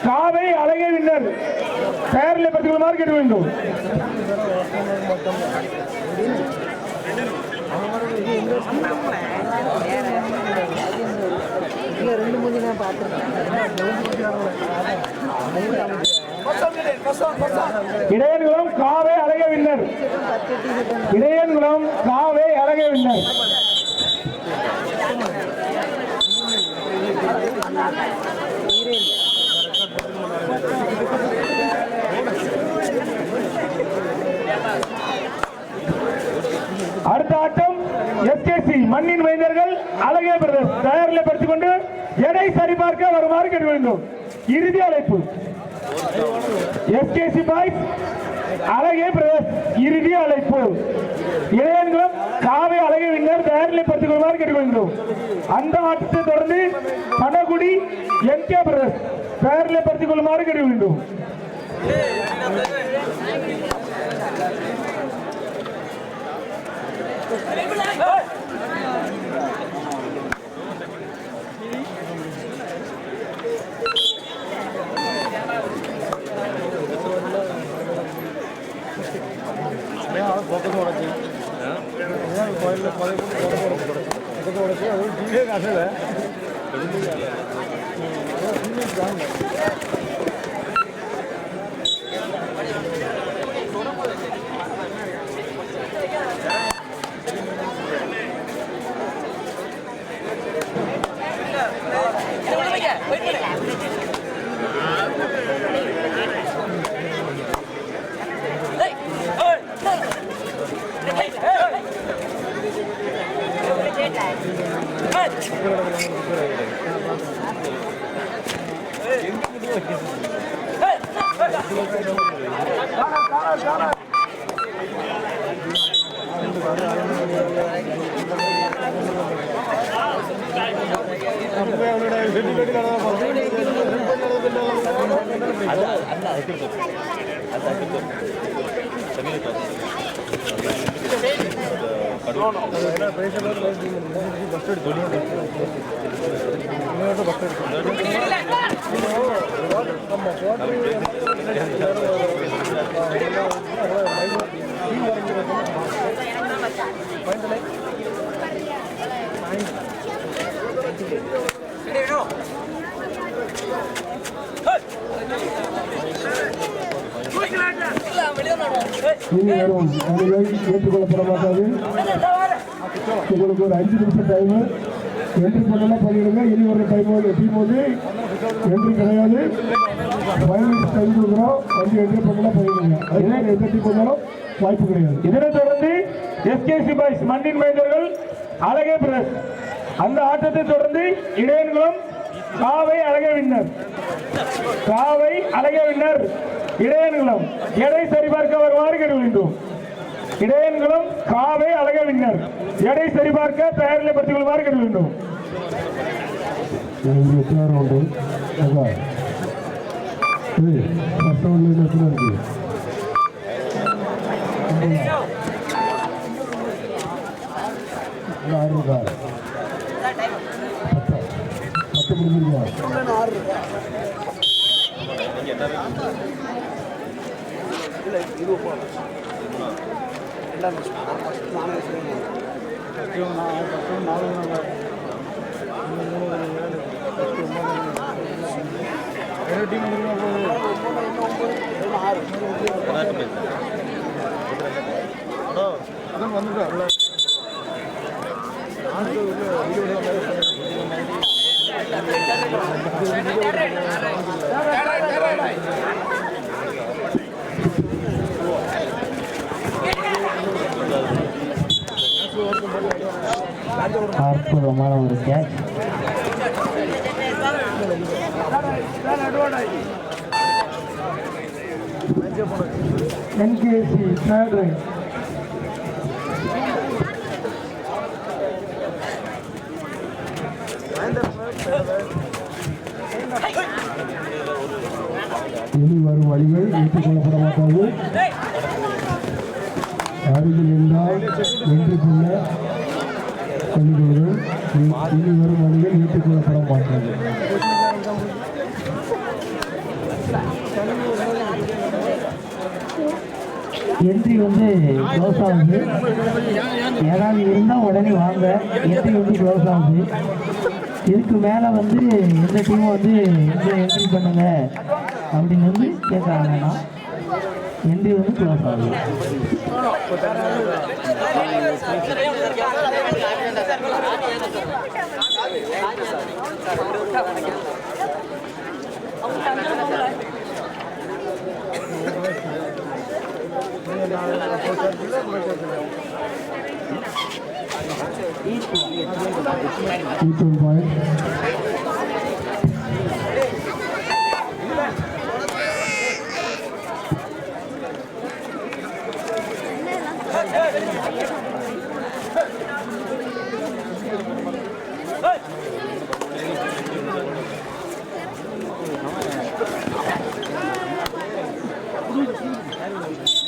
காவை அழகே வின்னர் தயாரில் பற்றிக்கொள்ளுமாறு கேட்க வேண்டும். இடையன்குளம் காவை அழகே வின்னர். இடையன்குளம் காவை அழகே வின்னர். அடுத்த ஆட்டம் எஸ்கேசி மண்ணின் மைந்தர்கள் அழகே பிரதர்ஸ் தயாரில் படுத்திக் கொண்டு எடை சரிபார்க்க வருமாறு கேட்க வேண்டும். இறுதி அழைப்பு எஸ்கேசி பாய்ஸ் அழகே பிரதர்ஸ் இறுதி அழைப்பு. இளையன்குளம் காவை அழகே வின்னர் தயாரில் படுத்திக் கொள்ளுமாறு கேட்க வேண்டும். அந்த ஆட்டத்தை தொடர்ந்து பனகுடி என்கே பிரதர்ஸ் தயாரில் படுத்திக் கொள்ளுமாறு கேட்க வேண்டும். ஏற்றுக்கொள்ளப்பட மாட்டாது. உங்களுக்கு ஒரு 5 நிமிஷம் டைம் என்ட்ரி பண்ணலாம் பண்ணிடுங்க. இனி ஒரு டைம் எப்பயும் போது என்ட்ரி கிடையாது. 5 நிமிஷம் டைம் கொடுக்குறோம். வண்டி என்ட்ரி பண்ணலாம் பண்ணிடுங்க. அதனால எந்த டீம் பண்ணாலும் வாய்ப்பு கிடையாது. இதனைத் தொடர்ந்து எஸ்கேசி பாய்ஸ் மண்ணின் மைந்தர்கள் அழகே பிரதர்ஸ் அந்த ஆட்டத்தை தொடர்ந்து இடையன்குளம் காவை அழகே வின்னர். காவை அழகே வின்னர் இடையன்குளம் எடை சரிபார்க்க வருமாறு கேட்க வேண்டும். இடையன்குளம் காவை அழகே வின்னர் எடை சரிபார்க்க தயாரில் படுத்திக் கொள்ளுமாறு கேட்க வேண்டும். அற்புதமான ஒரு கேட்ச். என்கேசி third right. இனி வரும் வழிகள் ஏற்றுக்கொள்ளப்பட மாட்டாது. அருகில் இருந்தால் வெற்றி கொள்ள சொல்லுகிறோம். இனி வரும் வழிகள் ஏற்றுக்கொள்ளப்பட மாட்டாது. என்ட்ரி வந்து க்ளோஸ் ஆகுது. ஏதாவது இருந்தால் உடனே வாங்க. என்ட்ரி வந்து க்ளோஸ் ஆகுது. இதுக்கு மேலே வந்து எந்த டீமும் வந்து எங்கே என்ட்ரி பண்ணுங்க அப்படின்னு வந்து கேட்குறாங்கன்னா என்ட்ரி வந்து க்ளோஸ் ஆகுது.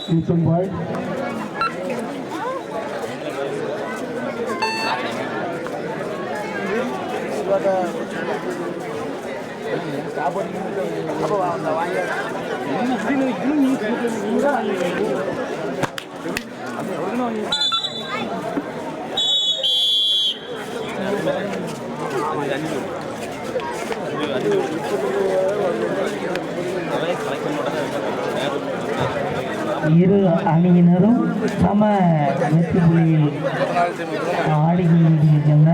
Ethan White. இரு அணியினரும் சம வெற்றி புள்ளியில் ஆடிக்கொண்டிருக்கின்றன.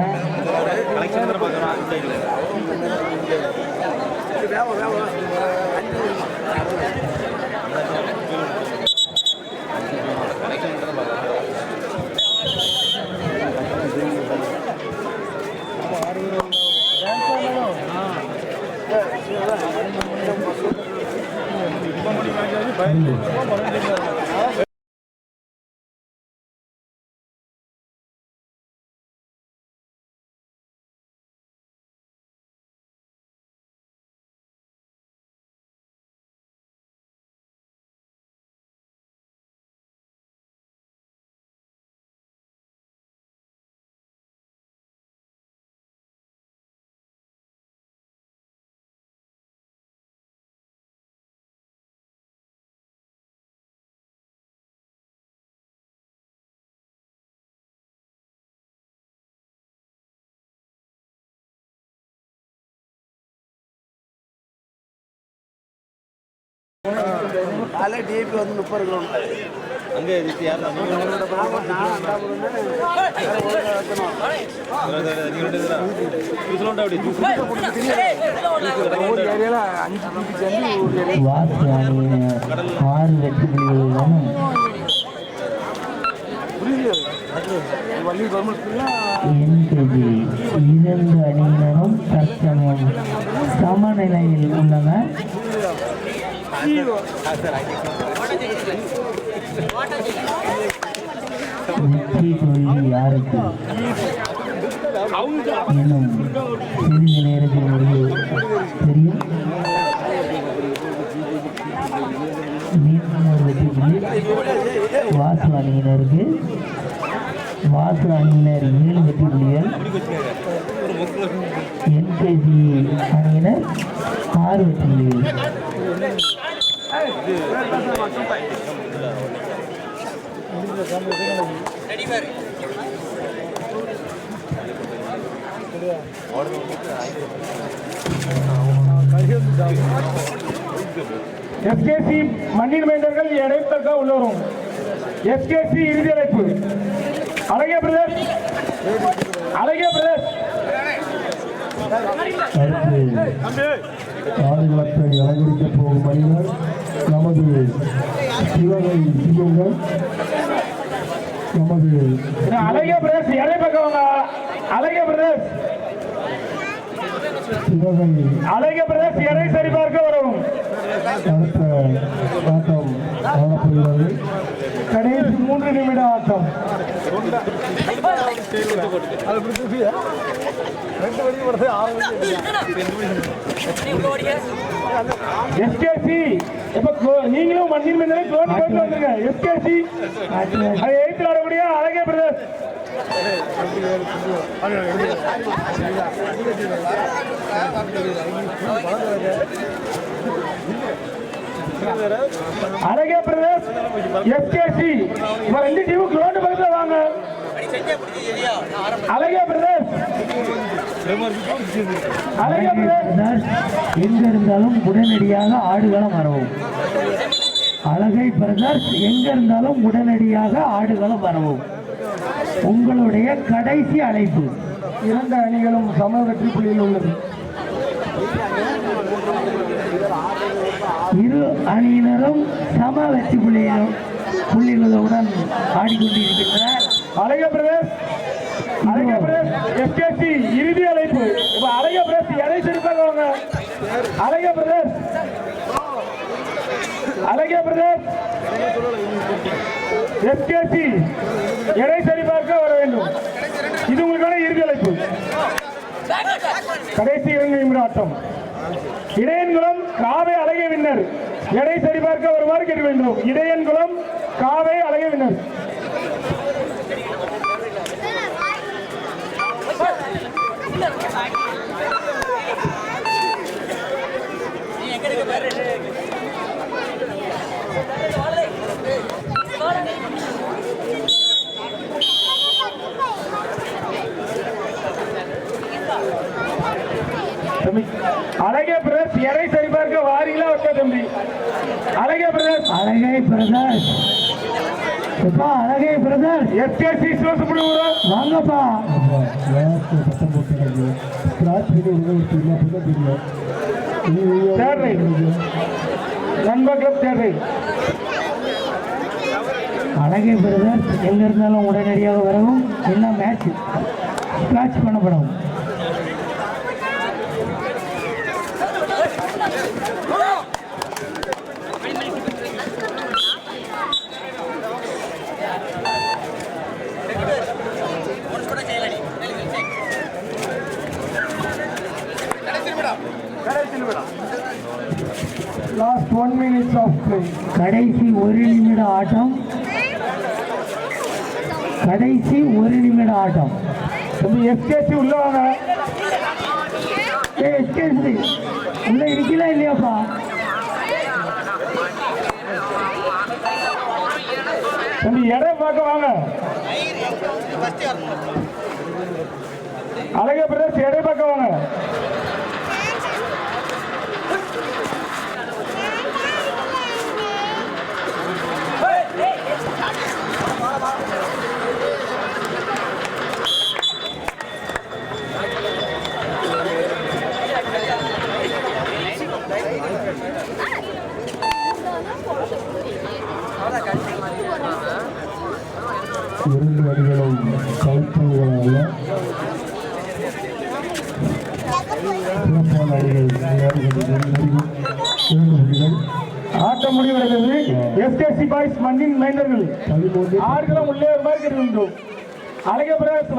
காலை டிஏபி வந்து 30 கிலோ அங்கே இரண்டு அணியினரும் தற்சமயம் சமநிலையில் உள்ளனர். வெற்றி தோல்வி யாருக்கு எனும் சிறிது நேரத்தில் முடிவு தெரியும். மீண்டும் ஒரு வெற்றி புள்ளி வாசு அணியினருக்கு. வாசு அணியினர் 7 வெற்றி புள்ளிகள், என்கேஜி அணியினர் 6 வெற்றி புள்ளிகள். எஸ்கேசி மண்ணின் மைந்தர்கள் இடைத்தக்க உள்ளவரும் எஸ்கேசி இறுதி அழைப்பு. அழகிய பிரதேஷ், அழகிய பிரதேஷ் ஆடுகளத்தை அலங்கரிக்க போகும் அணியினர் நமது சிவகை சிங்கங்கள். நமது அழகிய பிரதேஷ் இடை பக்கம், அழகிய பிரதேஷ் சிவகை அழகிய பிரதேஷ் இடை சரிபார்க்க வரவும். அடுத்த ஆட்டம் ஆடப்படுகிறது. கடைசி 3 நிமிட ஆட்டம். எஸ்கேசி இப்ப நீங்களும் மண்ணின் மீது வந்துருங்க. எஸ்கேசி அதை எழுத்து ஆடக்கூடிய அழகிய பிரதேஷ். அழகே பிரதேஷ் எஸ்கேசி இவங்க 2 டீமும் கிரவுண்ட் பக்கத்துல வாங்க. அழகே பிரதேஷ் அழகே பிரதேஷ் எங்க இருந்தாலும் உடனடியாக ஆடுகளம் வரவும். அழகை பிரதர்ஸ் எங்க இருந்தாலும் உடனடியாக ஆடுகளம் வரவும். உங்களுடைய கடைசி அழைப்பு. 2 அணிகளும் சம வெற்றி புள்ளியில் உள்ளது. இரு அணியினரும் சம வெற்றி புள்ளிகளுடன் ஆடிக்கொண்டிருக்கின்றன. அழகே பிரதேஷ் எஸ்கேசி இறுதி அழைப்பு. இப்ப அழகே பிரதேஷ் எடை சிரிப்பாங்க. அழகே பிரதேஷ் எஸ்கேசி எடை சரிபார்க்க வர வேண்டும். இது உங்களுக்கான இறுதி அழைப்பு. கடைசி 2 நிமிட ஆட்டம். இடையன்குளம் காவை அழகை வின்னர் எடை சரிபார்க்க வருமாறு கேட்க வேண்டும். இடையன்குளம் காவை அழகை வின்னர். அழகே பிரதேஷ் எடை சரிபார்க்க வாரீங்களா வச்சா தம்பி? அழகே பிரதேஷ் அழகை பிரதர்ஸ் எஸ்கேசி சிவசுப்ரமணியம் வாங்கப்பா. நண்பா கிளப் தேவை. அழகை பிரதர்ஸ் எங்க இருந்தாலும் உடனடியாக வரவும். என்ன மேட்ச் ஸ்கிராட்ச் பண்ணப்படும். Last 1 minute of play. கடைசி 1 நிமிட ஆட்டம். எஸ்கேசி உள்ள வாங்க. எஸ்கேசி உள்ள இருக்கீங்களா இல்லையாப்பா? தம்பி இடம் பார்க்க வாங்க. அழகே பிரதேஷ் எடை பார்க்க வாங்க. இரண்டு அணிகளும் கைத்தல்களால சிறப்பான அணிகள் ஆட்டம் முடிவடைந்தது. எஸ்கேசி பாய்ஸ் மண்ணின் மைந்தர்கள் 13 ஆடுகளம் உள்ளே வருமாறு கேட்டுக்கொண்டோம். அழகே பிரதேஷ்